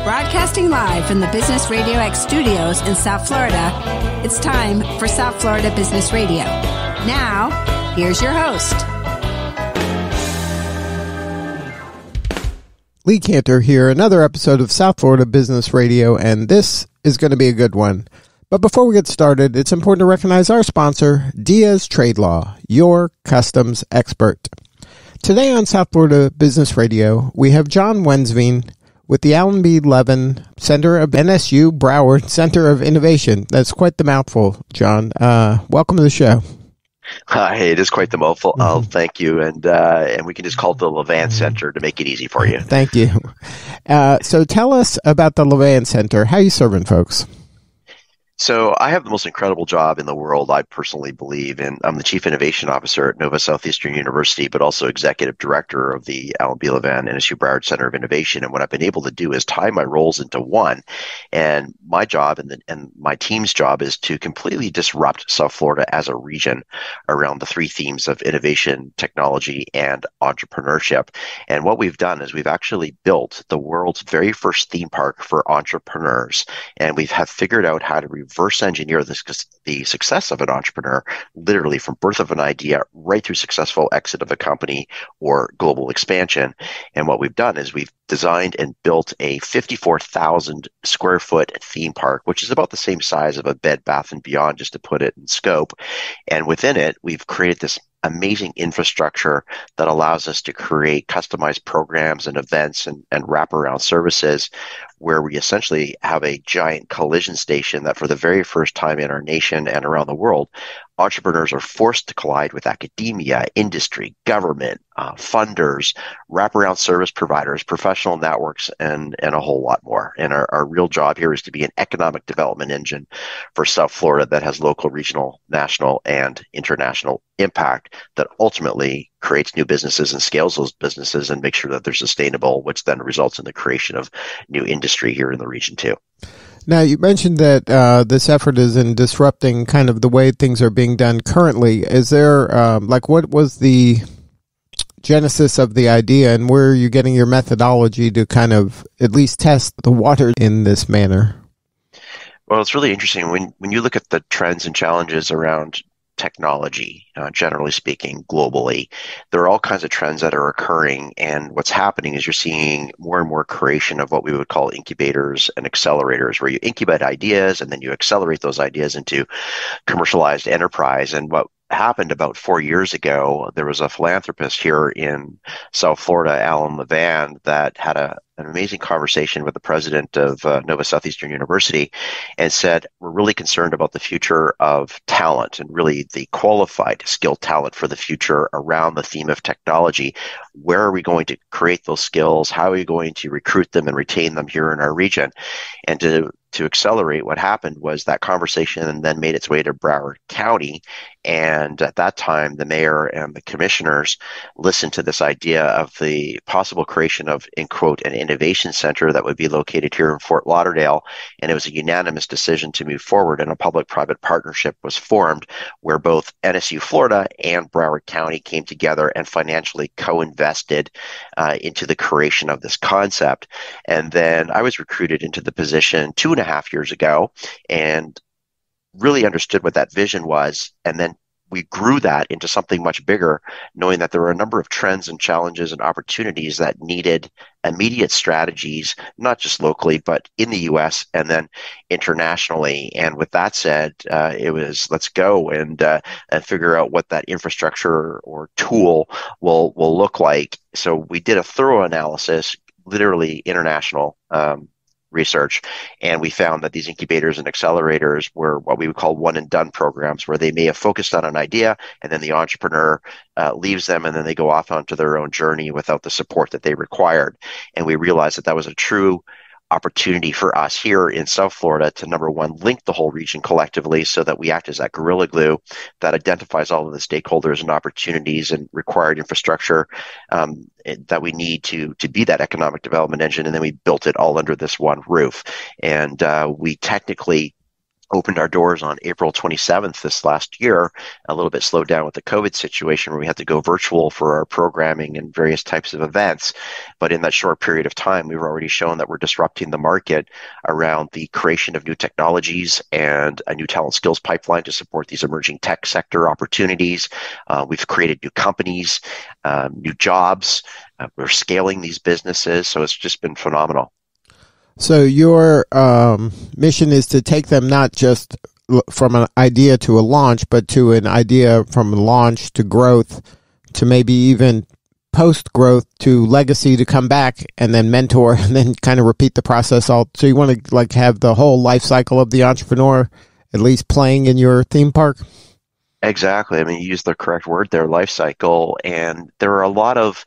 Broadcasting live from the Business RadioX studios in South Florida, it's time for South Florida Business Radio. Now, here's your host. Lee Cantor here, another episode of South Florida Business Radio, and this is going to be a good one. But before we get started, it's important to recognize our sponsor, Diaz Trade Law, your customs expert. Today on South Florida Business Radio, we have John Wensveen with the Alan B. Levan Center of NSU Broward Center of Innovation. That's quite the mouthful, John. Welcome to the show. Hey, it is quite the mouthful. Thank you, and we can just call it the Levan Center to make it easy for you. Thank you. So tell us about the Levan Center. How are you serving folks? So I have the most incredible job in the world, I personally believe, and I'm the Chief Innovation Officer at Southeastern University, but also Executive Director of the Alan B. Levan NSU Broward Center of Innovation. And what I've been able to do is tie my roles into one. And my job and my team's job is to completely disrupt South Florida as a region around the three themes of innovation, technology, and entrepreneurship. And what we've done is we've actually built the world's very first theme park for entrepreneurs. And we have figured out how to reverse engineer the success of an entrepreneur, literally from birth of an idea right through successful exit of a company or global expansion. And what we've done is we've designed and built a 54,000 square foot theme park, which is about the same size of a Bed Bath & Beyond, just to put it in scope. And within it, we've created this amazing infrastructure that allows us to create customized programs and events and wraparound services, where we essentially have a giant collision station that for the very first time in our nation and around the world, entrepreneurs are forced to collide with academia, industry, government, funders, wraparound service providers, professional networks, and a whole lot more. And our real job here is to be an economic development engine for South Florida that has local, regional, national, and international impact that ultimately creates new businesses and scales those businesses and makes sure that they're sustainable, which then results in the creation of new industry here in the region too. Now, you mentioned that this effort is in disrupting kind of the way things are being done currently. Is there, what was the genesis of the idea, and where are you getting your methodology to kind of at least test the water in this manner? Well, it's really interesting. When you look at the trends and challenges around technology, generally speaking, globally, there are all kinds of trends that are occurring. And what's happening is you're seeing more and more creation of what we would call incubators and accelerators, where you incubate ideas and then you accelerate those ideas into commercialized enterprise. And what happened about 4 years ago, there was a philanthropist here in South Florida, Alan Levan, that had an amazing conversation with the president of Southeastern University and said, we're really concerned about the future of talent and really the qualified, skilled talent for the future around the theme of technology. Where are we going to create those skills? How are we going to recruit them and retain them here in our region? And to accelerate, what happened was that conversation then made its way to Broward County. And at that time, the mayor and the commissioners listened to this idea of the possible creation of, in quote, an innovation center that would be located here in Fort Lauderdale. And it was a unanimous decision to move forward, and a public-private partnership was formed where both NSU Florida and Broward County came together and financially co-invested into the creation of this concept. And then I was recruited into the position 2.5 years ago and really understood what that vision was. And then we grew that into something much bigger, knowing that there were a number of trends and challenges and opportunities that needed immediate strategies, not just locally, but in the U.S. and then internationally. And with that said, it was let's go and figure out what that infrastructure or tool will look like. So we did a thorough analysis, literally international research, and we found that these incubators and accelerators were what we would call one and done programs, where they may have focused on an idea and then the entrepreneur leaves them and then they go off onto their own journey without the support that they required. And we realized that that was a true opportunity for us here in South Florida to, number one, link the whole region collectively so that we act as that gorilla glue that identifies all of the stakeholders and opportunities and required infrastructure that we need to be that economic development engine. And then we built it all under this one roof. And we technically opened our doors on April 27th this last year, a little bit slowed down with the COVID situation where we had to go virtual for our programming and various types of events. But in that short period of time, we've already shown that we're disrupting the market around the creation of new technologies and a new talent skills pipeline to support these emerging tech sector opportunities. We've created new companies, new jobs. We're scaling these businesses. So it's just been phenomenal. So your mission is to take them not just from an idea to a launch, but to an idea from launch to growth, to maybe even post-growth to legacy, to come back and then mentor and then kind of repeat the process all. So you want to like have the whole life cycle of the entrepreneur at least playing in your theme park? Exactly. I mean, you used the correct word there, life cycle. And there are a lot of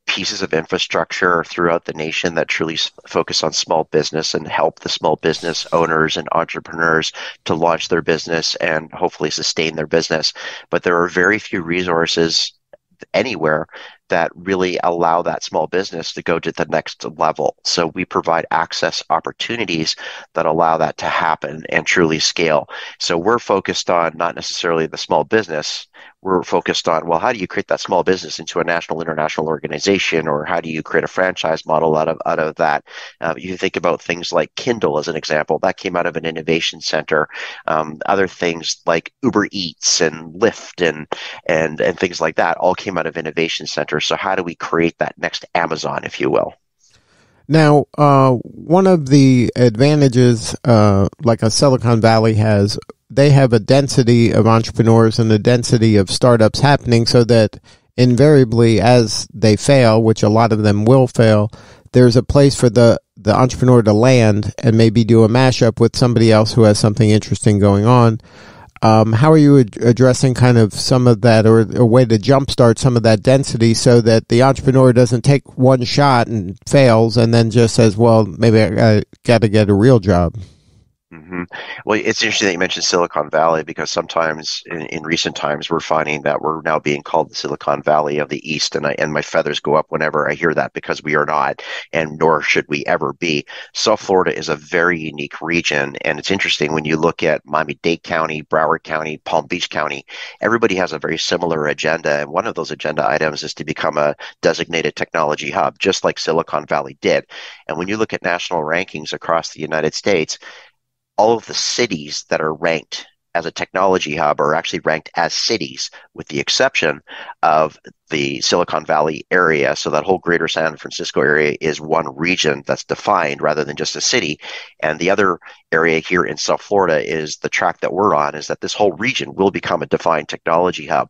pieces of infrastructure throughout the nation that truly focus on small business and help the small business owners and entrepreneurs to launch their business and hopefully sustain their business. But there are very few resources anywhere that really allow that small business to go to the next level. So we provide access opportunities that allow that to happen and truly scale. So we're focused on not necessarily the small business. We're focused on, well, how do you create that small business into a national, international organization, or how do you create a franchise model out of that? You think about things like Kindle as an example. That came out of an innovation center. Other things like Uber Eats and Lyft and things like that all came out of innovation centers. So how do we create that next Amazon, if you will? Now, one of the advantages, like a Silicon Valley has, they have a density of entrepreneurs and a density of startups happening so that invariably as they fail, which a lot of them will fail, there's a place for the entrepreneur to land and maybe do a mashup with somebody else who has something interesting going on. How are you addressing kind of some of that, or a way to jumpstart some of that density so that the entrepreneur doesn't take one shot and fails and then just says, well, maybe I got to get a real job? Mm-hmm. Well, it's interesting that you mentioned Silicon Valley because sometimes in recent times we're finding that we're now being called the Silicon Valley of the East, and my feathers go up whenever I hear that because we are not, and nor should we ever be. South Florida is a very unique region, and it's interesting when you look at Miami-Dade County, Broward County, Palm Beach County, everybody has a very similar agenda, and one of those agenda items is to become a designated technology hub, just like Silicon Valley did. And when you look at national rankings across the United States, all of the cities that are ranked as a technology hub are actually ranked as cities, with the exception of the Silicon Valley area. So that whole greater San Francisco area is one region that's defined rather than just a city. And the other area here in South Florida is the track that we're on, is that this whole region will become a defined technology hub.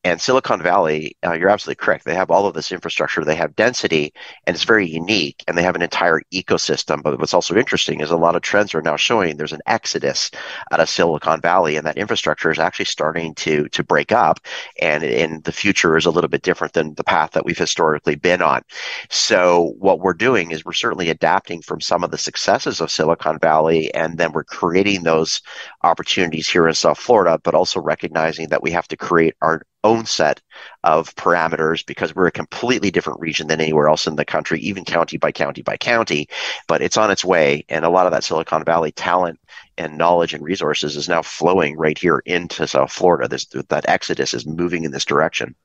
And Silicon Valley, you're absolutely correct. They have all of this infrastructure. They have density, and it's very unique, and they have an entire ecosystem. But what's also interesting is a lot of trends are now showing there's an exodus out of Silicon Valley, and that infrastructure is actually starting to break up, and the future is a little bit different than the path that we've historically been on. So what we're doing is we're certainly adapting from some of the successes of Silicon Valley, and then we're creating those opportunities here in South Florida, but also recognizing that we have to create our own set of parameters because we're a completely different region than anywhere else in the country, even county by county by county, but it's on its way. And a lot of that Silicon Valley talent and knowledge and resources is now flowing right here into South Florida. That exodus is moving in this direction.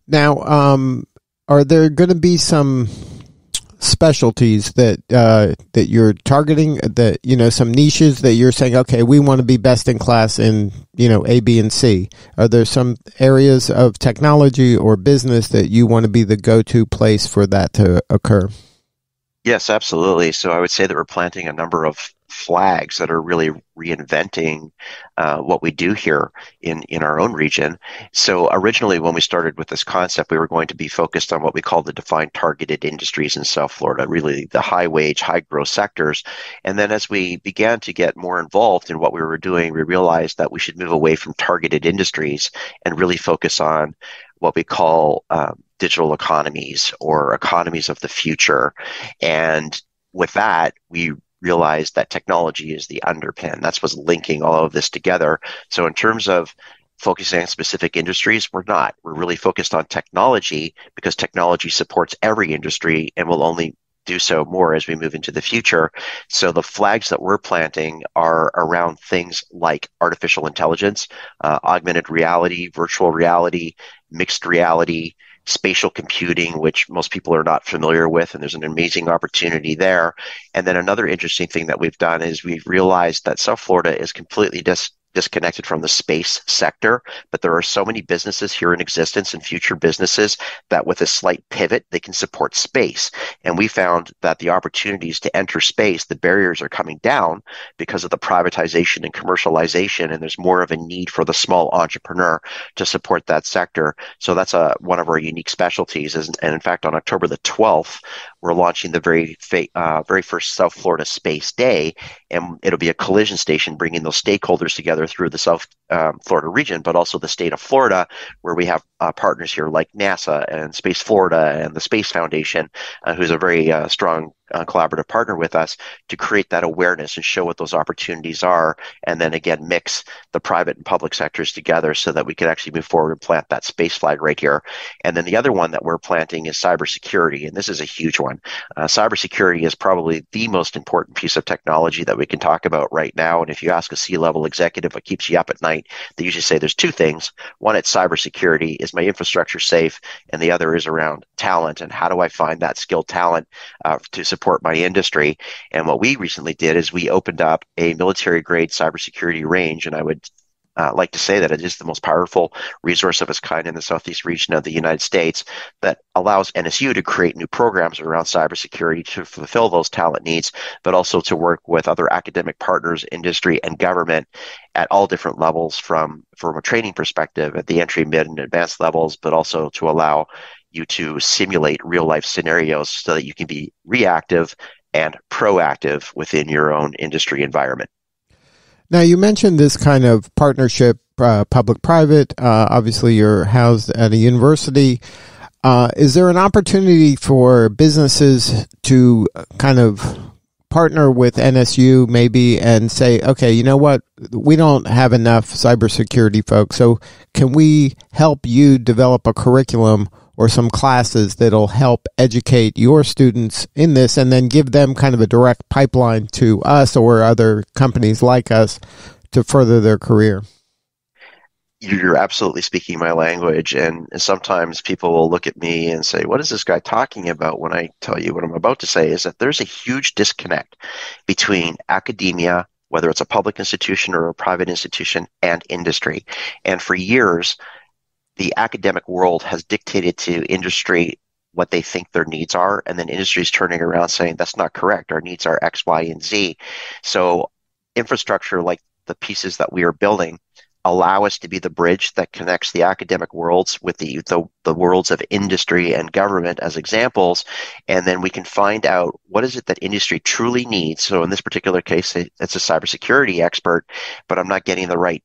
Now, are there going to be some specialties that you're targeting, that, you know, some niches that you're saying, okay, we want to be best in class in, you know, A, B, and C? Are there some areas of technology or business that you want to be the go-to place for that to occur? Yes, absolutely. So I would say that we're planting a number of flags that are really reinventing what we do here in our own region. So originally, when we started with this concept, we were going to be focused on what we call the defined targeted industries in South Florida, really the high wage, high growth sectors. And then as we began to get more involved in what we were doing, we realized that we should move away from targeted industries and really focus on what we call digital economies or economies of the future. And with that, we realized that technology is the underpin. That's what's linking all of this together. So in terms of focusing on specific industries, we're not. We're really focused on technology because technology supports every industry and will only do so more as we move into the future. So the flags that we're planting are around things like artificial intelligence, augmented reality, virtual reality, mixed reality, spatial computing, which most people are not familiar with, and there's an amazing opportunity there. And then another interesting thing that we've done is we've realized that South Florida is completely disconnected from the space sector, but there are so many businesses here in existence and future businesses that with a slight pivot, they can support space. And we found that the opportunities to enter space, the barriers are coming down because of the privatization and commercialization, and there's more of a need for the small entrepreneur to support that sector. So that's one of our unique specialties. And in fact, on October the 12th, we're launching the very first South Florida Space Day, and it'll be a collision station bringing those stakeholders together through the South Florida region, but also the state of Florida, where we have partners here like NASA and Space Florida and the Space Foundation, who's a very strong collaborative partner with us to create that awareness and show what those opportunities are, and then again mix the private and public sectors together so that we can actually move forward and plant that space flag right here. And then the other one that we're planting is cybersecurity, and this is a huge one. Cybersecurity is probably the most important piece of technology that we can talk about right now. And if you ask a C-level executive what keeps you up at night, they usually say there's two things. One, it's cybersecurity. Is my infrastructure safe? And the other is around talent, and how do I find that skilled talent to support my industry? And what we recently did is we opened up a military-grade cybersecurity range, and I would like to say that it is the most powerful resource of its kind in the Southeast region of the United States that allows NSU to create new programs around cybersecurity to fulfill those talent needs, but also to work with other academic partners, industry, and government at all different levels from a training perspective at the entry, mid, and advanced levels, but also to allow you to simulate real-life scenarios so that you can be reactive and proactive within your own industry environment. Now, you mentioned this kind of partnership, public-private. Obviously, you're housed at a university. Is there an opportunity for businesses to kind of partner with NSU maybe and say, okay, you know what, we don't have enough cybersecurity folks, so can we help you develop a curriculum or some classes that'll help educate your students in this, and then give them kind of a direct pipeline to us or other companies like us to further their career? You're absolutely speaking my language, and sometimes people will look at me and say, what is this guy talking about? When I tell you what I'm about to say is that there's a huge disconnect between academia, whether it's a public institution or a private institution, and industry. And for years, the academic world has dictated to industry what they think their needs are, and then industry is turning around saying that's not correct. Our needs are X, Y, and Z. So infrastructure like the pieces that we are building allow us to be the bridge that connects the academic worlds with the worlds of industry and government as examples, and then we can find out what is it that industry truly needs. So in this particular case, it's a cybersecurity expert, but I'm not getting the right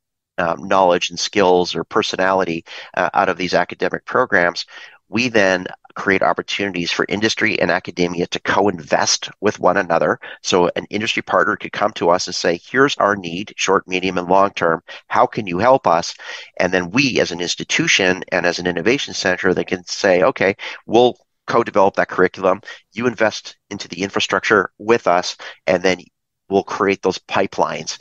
knowledge and skills or personality out of these academic programs. We then create opportunities for industry and academia to co-invest with one another. So an industry partner could come to us and say, here's our need, short, medium, and long term. How can you help us? And then we as an institution and as an innovation center, they can say, okay, we'll co-develop that curriculum. You invest into the infrastructure with us, and then we'll create those pipelines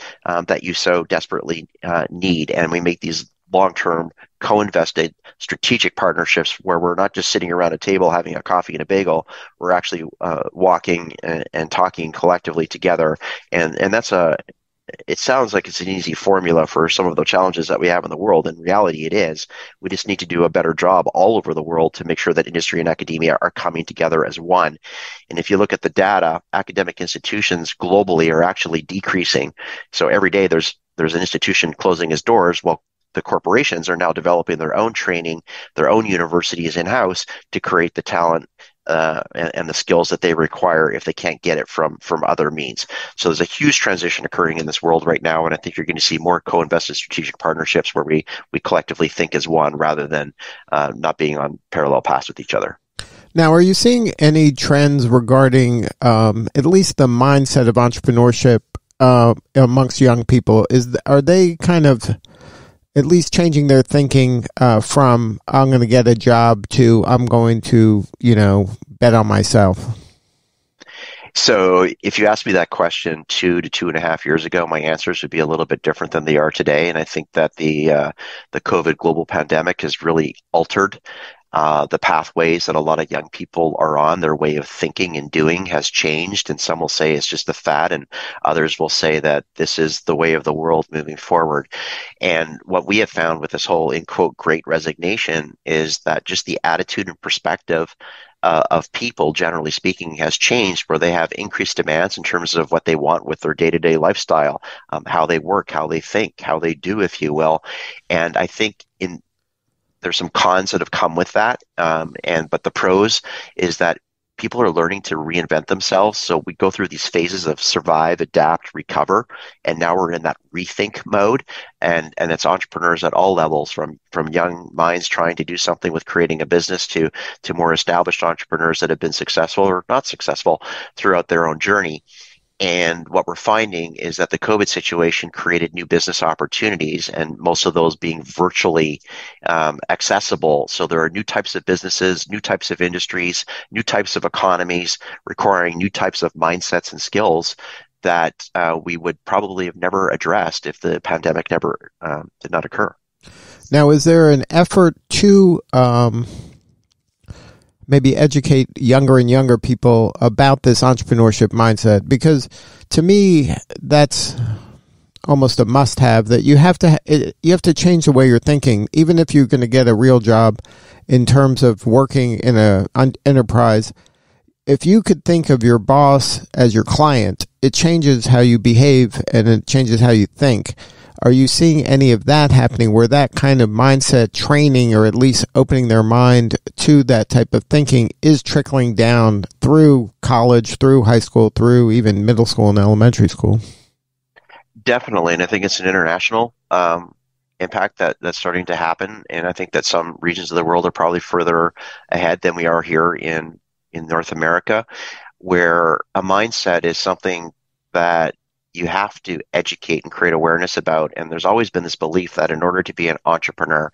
that you so desperately need. And we make these long-term co-invested strategic partnerships where we're not just sitting around a table having a coffee and a bagel. We're actually walking and talking collectively together. And that's it sounds like it's an easy formula for some of the challenges that we have in the world. In reality, it is. We just need to do a better job all over the world to make sure that industry and academia are coming together as one. And if you look at the data, academic institutions globally are actually decreasing. So every day there's an institution closing its doors. Well, the corporations are now developing their own training, their own universities in-house to create the talent and the skills that they require if they can't get it from other means. So there's a huge transition occurring in this world right now, and I think you're going to see more co-invested strategic partnerships where we collectively think as one rather than not being on parallel paths with each other. Now, are you seeing any trends regarding at least the mindset of entrepreneurship amongst young people? Are they kind of at least changing their thinking from I'm going to get a job to I'm going to, bet on myself? So if you asked me that question 2 to 2.5 years ago, my answers would be a little bit different than they are today. And I think that the COVID global pandemic has really altered the pathways that a lot of young people are on. Their way of thinking and doing has changed, and some will say it's just a fad, and others will say that this is the way of the world moving forward. And what we have found with this whole, in quote, great resignation is that just the attitude and perspective of people, generally speaking, has changed, where they have increased demands in terms of what they want with their day-to-day lifestyle, how they work, how they think, how they do, if you will. And I think there's some cons that have come with that, but the pros is that people are learning to reinvent themselves. So we go through these phases of survive, adapt, recover, and now we're in that rethink mode. And it's entrepreneurs at all levels, from young minds trying to do something with creating a business to more established entrepreneurs that have been successful or not successful throughout their own journey. And what we're finding is that the COVID situation created new business opportunities, and most of those being virtually accessible. So there are new types of businesses, new types of industries, new types of economies requiring new types of mindsets and skills that we would probably have never addressed if the pandemic never did not occur. Now, is there an effort to maybe educate younger and younger people about this entrepreneurship mindset? Because to me, that's almost a must-have, that you have to change the way you're thinking, even if you're going to get a real job in terms of working in an enterprise. If you could think of your boss as your client, it changes how you behave and it changes how you think. Are you seeing any of that happening, where that kind of mindset training, or at least opening their mind to that type of thinking, is trickling down through college, through high school, through even middle school and elementary school? Definitely. And I think it's an international impact that's starting to happen. And I think that some regions of the world are probably further ahead than we are here in North America, where a mindset is something that you have to educate and create awareness about. And there's always been this belief that in order to be an entrepreneur,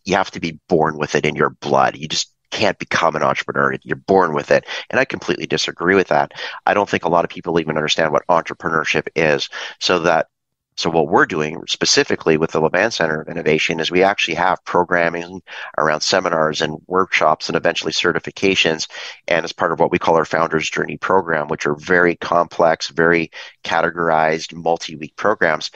you have to be born with it in your blood. You just can't become an entrepreneur. You're born with it. And I completely disagree with that. I don't think a lot of people even understand what entrepreneurship is. So what we're doing specifically with the Levan Center of Innovation is we actually have programming around seminars and workshops and eventually certifications. And as part of what we call our Founders Journey program, which are very complex, very categorized, multi-week programs,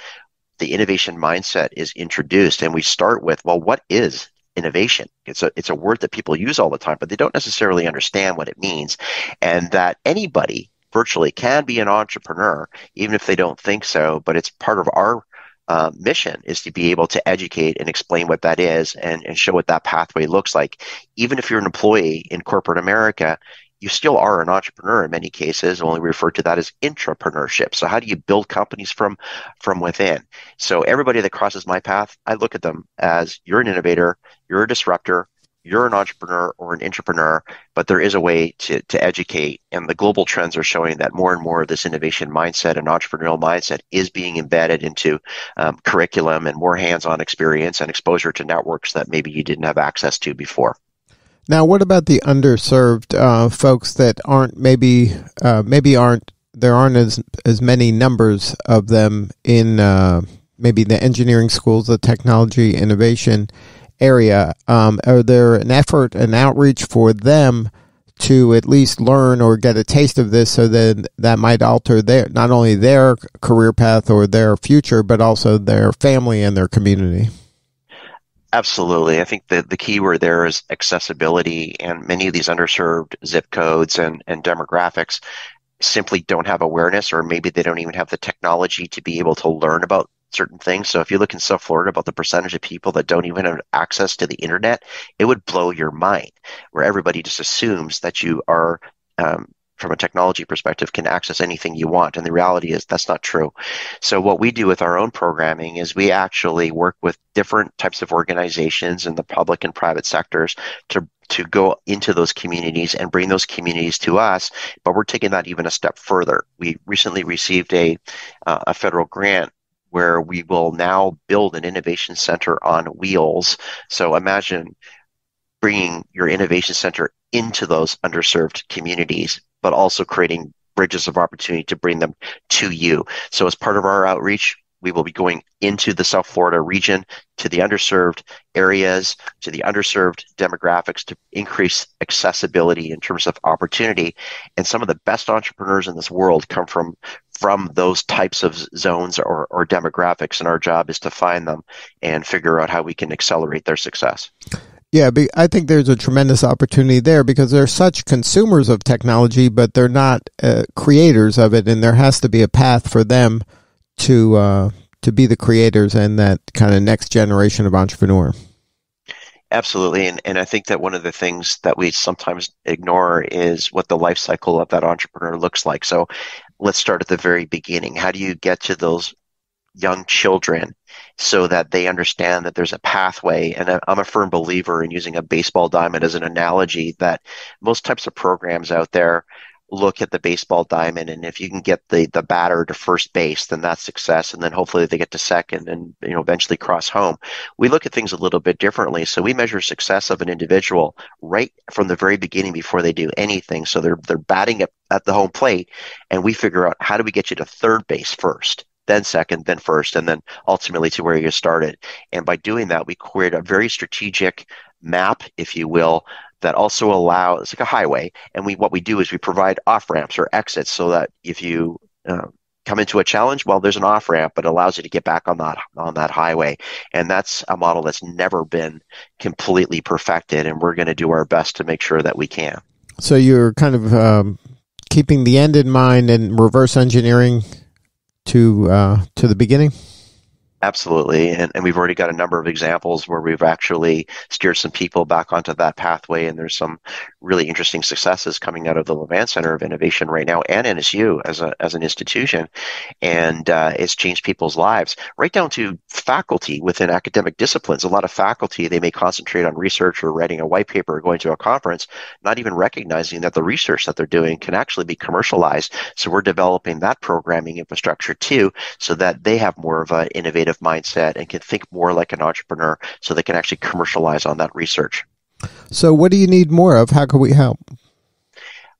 the innovation mindset is introduced. And we start with, well, what is innovation? It's a word that people use all the time, but they don't necessarily understand what it means. And that anybody virtually can be an entrepreneur, even if they don't think so. But it's part of our mission is to be able to educate and explain what that is and show what that pathway looks like. Even if you're an employee in corporate America, you still are an entrepreneur in many cases. Only refer to that as intrapreneurship. So how do you build companies from within? So everybody that crosses my path, I look at them as, you're an innovator, you're a disruptor, you're an entrepreneur or an intrapreneur, but there is a way to educate. And the global trends are showing that more and more of this innovation mindset and entrepreneurial mindset is being embedded into curriculum and more hands-on experience and exposure to networks that maybe you didn't have access to before. Now, what about the underserved folks that there aren't as many numbers of them in maybe the engineering schools, the technology innovation area? Are there an effort, an outreach for them to at least learn or get a taste of this, so then that might alter not only their career path or their future, but also their family and their community? Absolutely. I think the key word there is accessibility, and many of these underserved zip codes and demographics simply don't have awareness, or maybe they don't even have the technology to be able to learn about certain things. So if you look in South Florida about the percentage of people that don't even have access to the internet, it would blow your mind, where everybody just assumes that you are, from a technology perspective, can access anything you want. And the reality is that's not true. So what we do with our own programming is we actually work with different types of organizations in the public and private sectors to go into those communities and bring those communities to us. But we're taking that even a step further. We recently received a federal grant where we will now build an innovation center on wheels. So imagine bringing your innovation center into those underserved communities, but also creating bridges of opportunity to bring them to you. So as part of our outreach, we will be going into the South Florida region, to the underserved areas, to the underserved demographics, to increase accessibility in terms of opportunity. And some of the best entrepreneurs in this world come from those types of zones or demographics. And our job is to find them and figure out how we can accelerate their success. Yeah, I think there's a tremendous opportunity there because they're such consumers of technology, but they're not creators of it. And there has to be a path for them to be the creators and that kind of next generation of entrepreneur. Absolutely. And I think that one of the things that we sometimes ignore is what the life cycle of that entrepreneur looks like. So let's start at the very beginning. How do you get to those young children so that they understand that there's a pathway? And I'm a firm believer in using a baseball diamond as an analogy, that most types of programs out there look at the baseball diamond, and if you can get the batter to first base, then that's success, and then hopefully they get to second and eventually cross home. We look at things a little bit differently. So we measure success of an individual right from the very beginning before they do anything. So they're batting at the home plate, and we figure out, how do we get you to third base first, then second, then first, and then ultimately to where you started. And by doing that, we create a very strategic map, if you will, that also allow, it's like a highway. And what we do is we provide off ramps or exits so that if you come into a challenge, well, there's an off ramp, but it allows you to get back on that highway. And that's a model that's never been completely perfected. And we're going to do our best to make sure that we can. So you're kind of keeping the end in mind and reverse engineering to the beginning? Absolutely. And we've already got a number of examples where we've actually steered some people back onto that pathway. And there's some really interesting successes coming out of the Levan Center of Innovation right now, and NSU as an institution. And it's changed people's lives, right down to faculty within academic disciplines. A lot of faculty, they may concentrate on research or writing a white paper or going to a conference, not even recognizing that the research that they're doing can actually be commercialized. So we're developing that programming infrastructure too, so that they have more of an innovative mindset and can think more like an entrepreneur, so they can actually commercialize on that research. So what do you need more of? How can we help?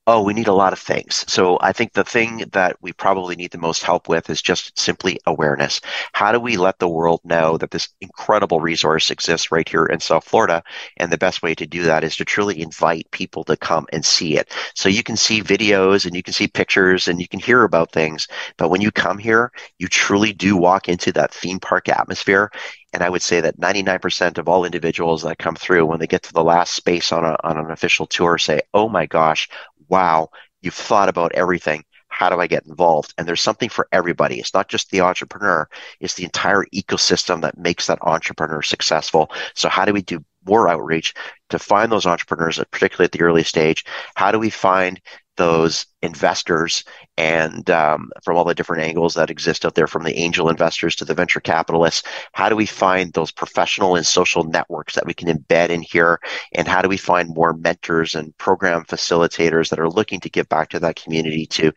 Oh, we need a lot of things. So I think the thing that we probably need the most help with is just simply awareness. How do we let the world know that this incredible resource exists right here in South Florida? And the best way to do that is to truly invite people to come and see it. So you can see videos and you can see pictures and you can hear about things. But when you come here, you truly do walk into that theme park atmosphere. And I would say that 99% of all individuals that come through, when they get to the last space on an official tour, say, oh my gosh, wow, you've thought about everything. How do I get involved? And there's something for everybody. It's not just the entrepreneur. It's the entire ecosystem that makes that entrepreneur successful. So how do we do more outreach to find those entrepreneurs, particularly at the early stage? How do we find those investors, and from all the different angles that exist out there, from the angel investors to the venture capitalists? How do we find those professional and social networks that we can embed in here? And how do we find more mentors and program facilitators that are looking to give back to that community to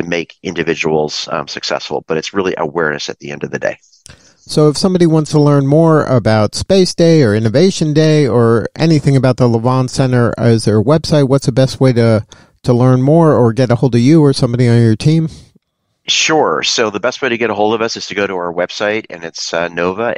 make individuals successful? But it's really awareness at the end of the day. So if somebody wants to learn more about Space Day or Innovation Day or anything about the Levan Center, is there a website? What's the best way to learn more or get a hold of you or somebody on your team? Sure. So the best way to get a hold of us is to go to our website, and it's nova.edu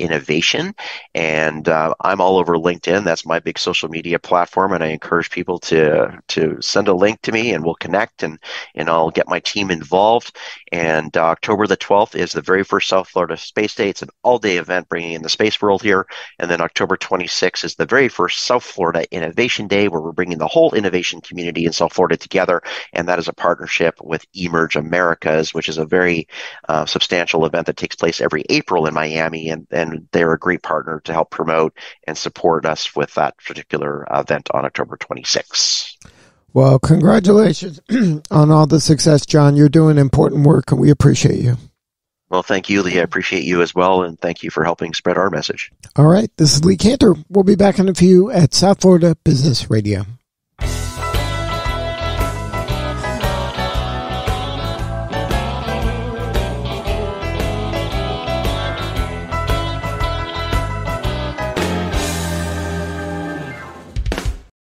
/innovation. And I'm all over LinkedIn. That's my big social media platform. And I encourage people to send a link to me, and we'll connect, and I'll get my team involved. And October the 12th is the very first South Florida Space Day. It's an all-day event bringing in the space world here. And then October 26th is the very first South Florida Innovation Day, where we're bringing the whole innovation community in South Florida together, and that is a partnership with Emerge Americas, which is a very substantial event that takes place every April in Miami, and they're a great partner to help promote and support us with that particular event on October 26th. Well, congratulations on all the success, John. You're doing important work, and we appreciate you. Well, thank you, Lee. I appreciate you as well, and thank you for helping spread our message. All right, this is Lee Cantor. We'll be back in a few at South Florida Business Radio.